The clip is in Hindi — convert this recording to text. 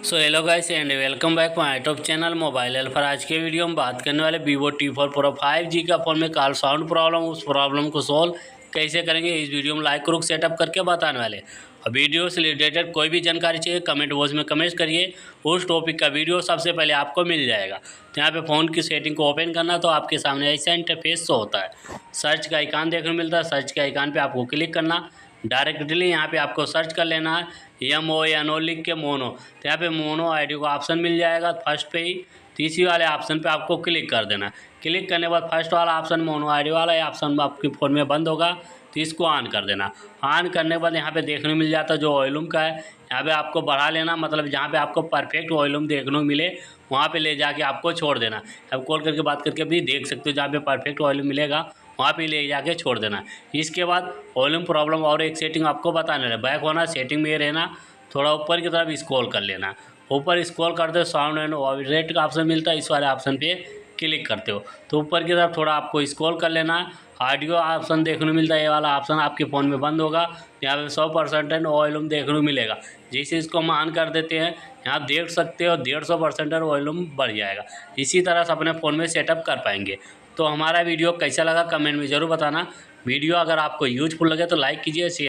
So hello guys and welcome back my YouTube channel mobile helper. आज के वीडियो में बात करने वाले Vivo T4 Pro 5G का फ़ोन में कॉल साउंड प्रॉब्लम, उस प्रॉब्लम को सॉल्व कैसे करेंगे इस वीडियो में लाइव प्रूफ सेटअप करके बताने वाले। और वीडियो से रिलेटेड कोई भी जानकारी चाहिए कमेंट बॉक्स में कमेंट करिए, उस टॉपिक का वीडियो सबसे पहले आपको मिल जाएगा। तो यहाँ पे फ़ोन की सेटिंग को ओपन करना तो आपके सामने ऐसा इंटरफेस शो होता है। सर्च का आइकन देखने को मिलता है, सर्च के आइकन पे आपको क्लिक करना। डायरेक्टली यहाँ पे आपको सर्च कर लेना है MONO लिख के मोनो। तो यहाँ पे मोनो आईडी का ऑप्शन मिल जाएगा फर्स्ट पे ही। तीसरी वाले ऑप्शन पे आपको क्लिक कर देना। क्लिक करने के बाद फर्स्ट वाला ऑप्शन मोनो आईडी वाला ऑप्शन आपके फ़ोन में बंद होगा, तो इसको ऑन कर देना। ऑन करने के बाद यहाँ पे देखने को मिल जाता है जो वॉल्यूम का है, यहाँ पे आपको बढ़ा लेना, मतलब जहाँ पे आपको परफेक्ट वॉल्यूम देखने को मिले वहाँ पे ले जाके आपको छोड़ देना। अब कॉल करके बात करके भी देख सकते हो, जहाँ पे परफेक्ट वॉल्यूम मिलेगा वहाँ पे ले जाके छोड़ देना। इसके बाद वॉल्यूम प्रॉब्लम और एक सेटिंग आपको बताने है, बैक होना, सेटिंग में रहना, थोड़ा ऊपर की तरफ स्क्रॉल कर लेना। ऊपर स्क्रॉल करते हो साउंड एंड वाइब्रेट का ऑप्शन मिलता है, इस वाले ऑप्शन पे क्लिक करते हो तो ऊपर की तरफ थोड़ा आपको स्क्रॉल कर लेना। ऑडियो ऑप्शन देखने को मिलता है, ये वाला ऑप्शन आपके फ़ोन में बंद होगा, यहाँ पे 100% वॉल्यूम देखने को मिलेगा। जैसे इसको हम ऑन कर देते हैं, यहाँ देख सकते हो 150% वॉल्यूम बढ़ जाएगा। इसी तरह से अपने फ़ोन में सेटअप कर पाएंगे। तो हमारा वीडियो कैसा लगा कमेंट में ज़रूर बताना। वीडियो अगर आपको यूजफुल लगे तो लाइक कीजिए, शेयर